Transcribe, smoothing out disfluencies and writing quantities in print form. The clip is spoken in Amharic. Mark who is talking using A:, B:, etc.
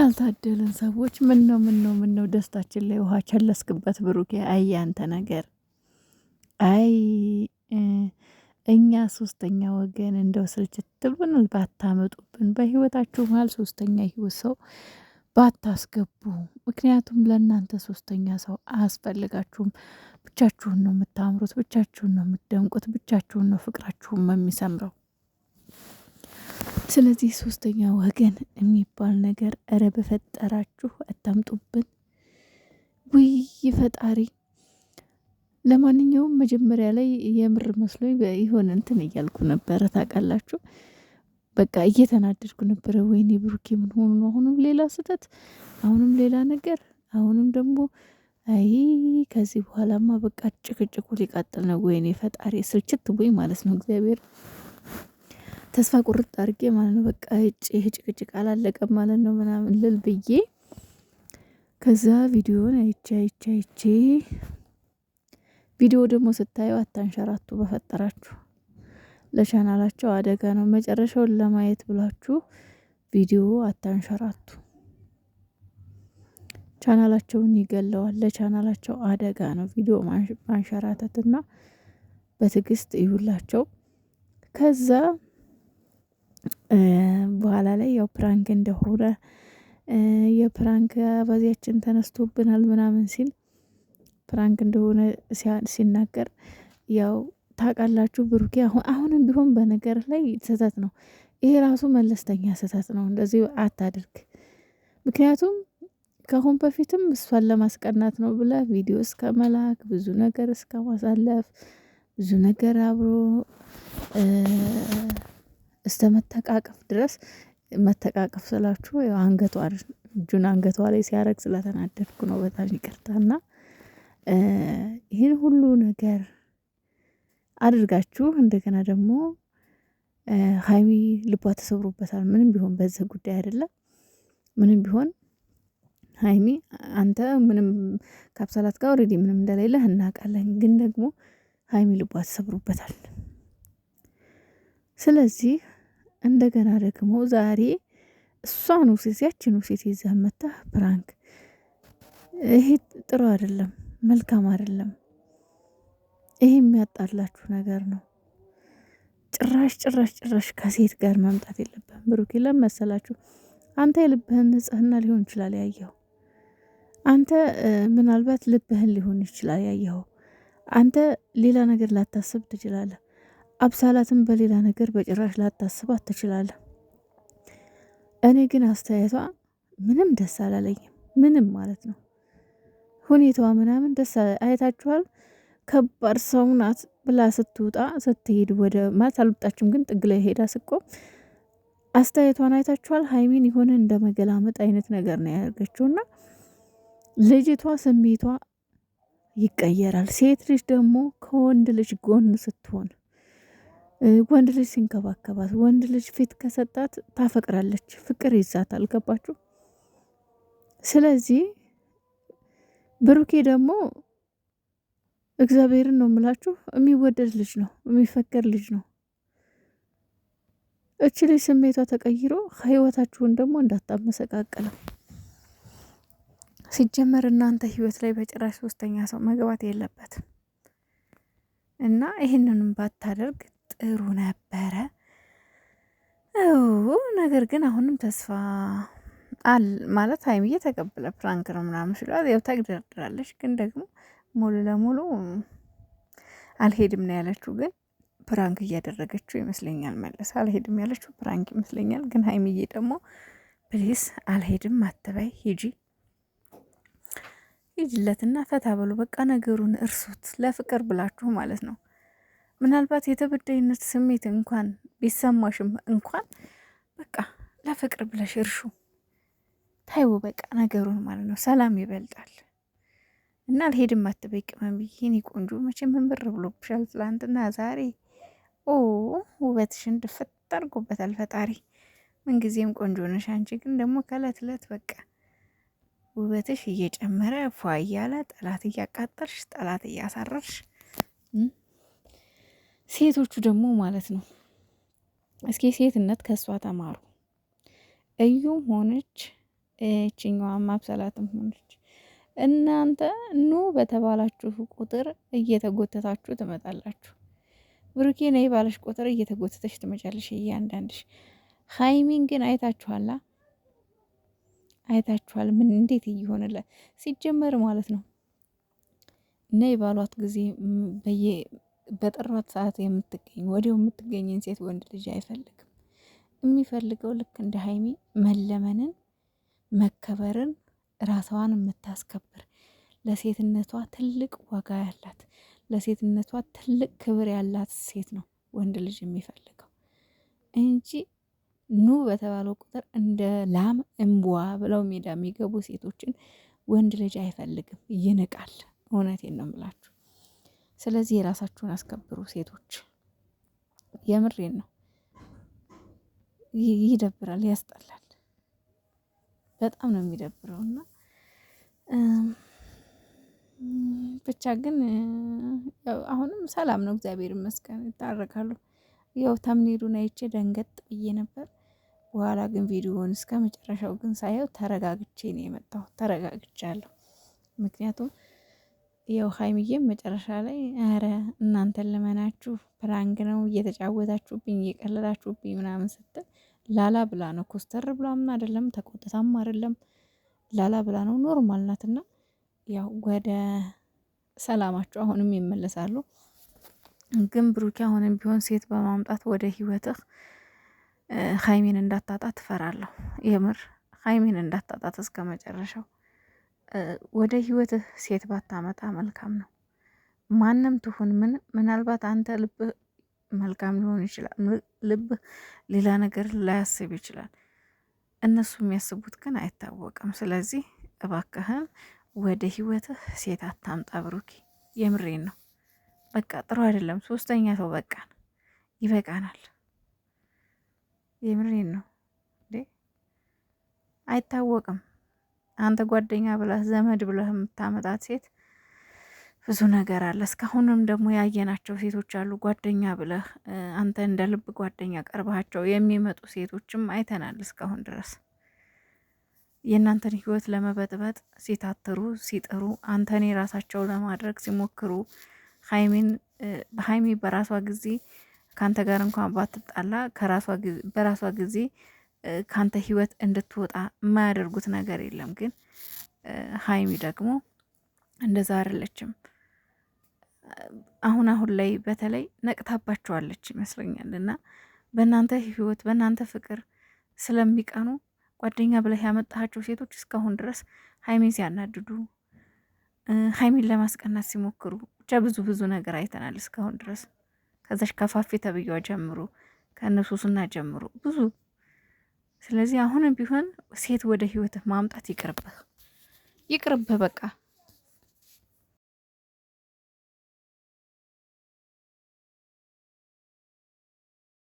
A: ያልታደልን ሰዎች ምን ነው ደስታችን ላይ ውሃ ቸለስክበት ብሩኬ። አይ ያንተ ነገር አይ እኛ ሶስተኛ ወገን እንደው ስልችት ብሎናል። ባታመጡብን በህይወታችሁ መሀል ሶስተኛ ህይወት ሰው ባታስገቡ። ምክንያቱም ለእናንተ ሶስተኛ ሰው አያስፈልጋችሁም። ብቻችሁን ነው የምታምሩት፣ ብቻችሁን ነው የምትደምቁት፣ ብቻችሁን ነው ፍቅራችሁም የሚሰምረው። ስለዚህ ሶስተኛ ወገን የሚባል ነገር እረ በፈጠራችሁ አታምጡብን። ውይ ፈጣሪ። ለማንኛውም መጀመሪያ ላይ የምር መስሎኝ ይሆን እንትን እያልኩ ነበረ ታውቃላችሁ። በቃ እየተናደድኩ ነበረ። ወይኔ ብሩኬ ምን ሆኑ ነው? አሁንም ሌላ ስህተት፣ አሁንም ሌላ ነገር፣ አሁንም ደግሞ አይ ከዚህ በኋላማ በቃ ጭቅጭቁ ሊቃጥል ነው። ወይኔ ፈጣሪ ስልችት ቦይ ማለት ነው። እግዚአብሔር ተስፋ ቁርጥ አድርጌ ማለት ነው። በቃ ይሄ ጭቅጭቅ አላለቀም ማለት ነው ምናምን ልል ብዬ ከዛ ቪዲዮን አይቼ ቪዲዮ ደግሞ ስታዩ አታንሸራቱ በፈጠራችሁ። ለቻናላቸው አደጋ ነው። መጨረሻውን ለማየት ብላችሁ ቪዲዮ አታንሸራቱ። ቻናላቸውን ይገለዋል። ለቻናላቸው አደጋ ነው ቪዲዮ ማንሸራተትና በትዕግስት ይሁላቸው። ከዛ በኋላ ላይ ያው ፕራንክ እንደሆነ የፕራንክ አባዜያችን ተነስቶብናል ምናምን ሲል ፕራንክ እንደሆነ ሲናገር ያው ታውቃላችሁ ብሩኬ አሁንም ቢሆን በነገር ላይ ስህተት ነው። ይሄ ራሱ መለስተኛ ስህተት ነው። እንደዚህ አታድርግ። ምክንያቱም ከአሁን በፊትም እሷን ለማስቀናት ነው ብለ ቪዲዮ እስከ መላክ ብዙ ነገር እስከ ማሳለፍ ብዙ ነገር አብሮ እስከ መተቃቀፍ ድረስ መተቃቀፍ ስላችሁ እጁን አንገቷ ላይ ሲያረግ ስለተናደድኩ ነው። በጣም ይቅርታና ይህን ሁሉ ነገር አድርጋችሁ እንደገና ደግሞ ሀይሚ ልቧ ተሰብሮበታል። ምንም ቢሆን በዚህ ጉዳይ አይደለም። ምንም ቢሆን ሀይሚ አንተ ምንም ካብሰላት ጋር ኦልሬዲ ምንም እንደሌለህ እናውቃለን። ግን ደግሞ ሀይሚ ልቧ ተሰብሮበታል። ስለዚህ እንደገና ደግሞ ዛሬ እሷን ያችን ሴት ይዘህ መጣህ ፕራንክ። ይሄ ጥሩ አይደለም፣ መልካም አይደለም። ይሄ የሚያጣላችሁ ነገር ነው። ጭራሽ ከሴት ጋር መምጣት የለብህም ብሩኬ። ለመሰላችሁ አንተ የልብህን ንጽህና ሊሆን ይችላል ያየኸው። አንተ ምናልባት ልብህን ሊሆን ይችላል ያየኸው። አንተ ሌላ ነገር ላታስብ ትችላለህ። አብሳላትን በሌላ ነገር በጭራሽ ላታስባት ትችላለህ። እኔ ግን አስተያየቷ ምንም ደስ አላለኝም። ምንም ማለት ነው። ሁኔታዋ ምናምን ደስ አይታችኋል። ከባድ ሰው ናት ብላ ስትወጣ ስትሄድ ወደ ማለት አልወጣችም፣ ግን ጥግ ላይ ሄዳ ስቆም አስተያየቷን አይታችኋል። ሀይሚን የሆነ እንደ መገላመጥ አይነት ነገር ነው ያደርገችውና ልጅቷ ስሜቷ ይቀየራል። ሴት ልጅ ደግሞ ከወንድ ልጅ ጎን ስትሆን ወንድ ልጅ ሲንከባከባት ወንድ ልጅ ፊት ከሰጣት ታፈቅራለች። ፍቅር ይዛታል። ገባችሁ? ስለዚህ ብሩኬ ደግሞ እግዚአብሔርን ነው የምላችሁ የሚወደድ ልጅ ነው፣ የሚፈቀር ልጅ ነው። እቺ ልጅ ስሜቷ ተቀይሮ ህይወታችሁን ደግሞ እንዳታመሰቃቀለው። ሲጀመር እናንተ ህይወት ላይ በጭራሽ ሶስተኛ ሰው መግባት የለበትም እና ይህንንም ባታደርግ ጥሩ ነበረ። ነገር ግን አሁንም ተስፋ ማለት ሀይሚዬ ተቀብለ ፕራንክ ነው ምናምን ሲሏት ያው ተግደርድራለች። ግን ደግሞ ሙሉ ለሙሉ አልሄድም ነው ያለችው። ግን ፕራንክ እያደረገችው ይመስለኛል። መለስ አልሄድም ያለችው ፕራንክ ይመስለኛል። ግን ሀይሚዬ ደግሞ ፕሊስ አልሄድም አትበይ፣ ሂጂለትና ፈታ በሉ። በቃ ነገሩን እርሱት፣ ለፍቅር ብላችሁ ማለት ነው። ምናልባት የተበዳይነት ስሜት እንኳን ቢሰማሽም እንኳን በቃ ለፍቅር ብለሽ እርሹ፣ ታይው በቃ ነገሩን ማለት ነው። ሰላም ይበልጣል እና አልሄድም አትበይ ቅመምዬ፣ የኔ ቆንጆ። መቼም መንበር ብሎብሻል ትላንትና ዛሬ። ውበትሽን ድፍት አድርጎበታል ፈጣሪ። ምንጊዜም ቆንጆ ነሽ አንቺ። ግን ደግሞ ከእለት እለት በቃ ውበትሽ እየጨመረ ፏ እያለ ጠላት እያቃጠርሽ ጠላት እያሳረርሽ፣ ሴቶቹ ደግሞ ማለት ነው እስኪ ሴትነት ከእሷ ተማሩ። እዩም ሆነች እችኛዋ ማብሰላትም ሆነች እናንተ ኑ በተባላችሁ ቁጥር እየተጎተታችሁ ትመጣላችሁ። ብሩኬ ነይ ባለሽ ቁጥር እየተጎተተሽ ትመጫለሽ እያንዳንድሽ። ሀይሚን ግን አይታችኋላ? አይታችኋል ምን እንዴት እየሆነላት ሲጀመር ማለት ነው። ነይ ባሏት ጊዜ በጠሯት ሰዓት የምትገኝ ወዲያው የምትገኝን ሴት ወንድ ልጅ አይፈልግም። የሚፈልገው ልክ እንደ ሀይሚ መለመንን፣ መከበርን፣ ራሷን የምታስከብር ለሴትነቷ ትልቅ ዋጋ ያላት ለሴትነቷ ትልቅ ክብር ያላት ሴት ነው ወንድ ልጅ የሚፈልገው እንጂ ኑ በተባለው ቁጥር እንደ ላም እንቧ ብለው ሜዳ የሚገቡ ሴቶችን ወንድ ልጅ አይፈልግም፣ ይንቃል። እውነቴን ነው የምላችሁ። ስለዚህ የራሳችሁን አስከብሩ ሴቶች። የምሬን ነው። ይደብራል፣ ያስጠላል። በጣም ነው የሚደብረው እና ብቻ ግን አሁንም ሰላም ነው፣ እግዚአብሔር ይመስገን፣ ይታረቃሉ። ያው ተምኔዱን አይቼ ደንገጥ ብዬ ነበር። በኋላ ግን ቪዲዮውን እስከ መጨረሻው ግን ሳየው ተረጋግቼ ነው የመጣሁት። ተረጋግቻለሁ። ምክንያቱም ያው ሀይሚዬም መጨረሻ ላይ አረ እናንተን ልመናችሁ ፕራንክ ነው እየተጫወታችሁብኝ እየቀለላችሁብኝ ምናምን ስትል ላላ ብላ ነው። ኮስተር ብላም አይደለም ተቆጥታም አይደለም ላላ ብላ ነው። ኖርማል ናትና ያው ወደ ሰላማችሁ አሁንም ይመለሳሉ። ግን ብሩኪ አሁንም ቢሆን ሴት በማምጣት ወደ ህይወትህ ሀይሚን እንዳታጣ ትፈራለሁ። የምር ሀይሚን እንዳታጣት እስከ መጨረሻው። ወደ ህይወትህ ሴት ባታመጣ መልካም ነው። ማንም ትሁን ምን፣ ምናልባት አንተ ልብህ መልካም ሊሆን ይችላል፣ ልብህ ሌላ ነገር ላያስብ ይችላል። እነሱ የሚያስቡት ግን አይታወቅም። ስለዚህ እባክህን ወደ ህይወትህ ሴት አታምጣ ብሩኪ። የምሬን ነው። በቃ ጥሩ አይደለም። ሶስተኛ ሰው በቃን፣ ይበቃናል። የምሬን ነው። አይታወቅም። አንተ ጓደኛ ብለህ ዘመድ ብለህ የምታመጣት ሴት ብዙ ነገር አለ። እስካሁንም ደግሞ ያየናቸው ሴቶች አሉ። ጓደኛ ብለህ አንተ እንደ ልብ ጓደኛ ቀርባቸው የሚመጡ ሴቶችም አይተናል። እስካሁን ድረስ የእናንተን ህይወት ለመበጥበጥ ሲታትሩ ሲጥሩ፣ አንተን የራሳቸው ለማድረግ ሲሞክሩ፣ ሀይሚ በራሷ ጊዜ ከአንተ ጋር እንኳን ባትጣላ በራሷ ጊዜ ከአንተ ህይወት እንድትወጣ የማያደርጉት ነገር የለም። ግን ሀይሚ ደግሞ እንደዛ አይደለችም። አሁን ላይ በተለይ ነቅታባቸዋለች ይመስለኛል። እና በእናንተ ህይወት በእናንተ ፍቅር ስለሚቀኑ ጓደኛ ብለህ ያመጣሃቸው ሴቶች እስካሁን ድረስ ሀይሚን ሲያናድዱ፣ ሀይሚን ለማስቀናት ሲሞክሩ ብቻ ብዙ ነገር አይተናል እስካሁን ድረስ ከዛች ከፋፌ ተብዬዋ ጀምሮ ከእነሱስና ጀምሮ ብዙ። ስለዚህ አሁንም ቢሆን ሴት ወደ ህይወትህ ማምጣት ይቅርብህ በቃ።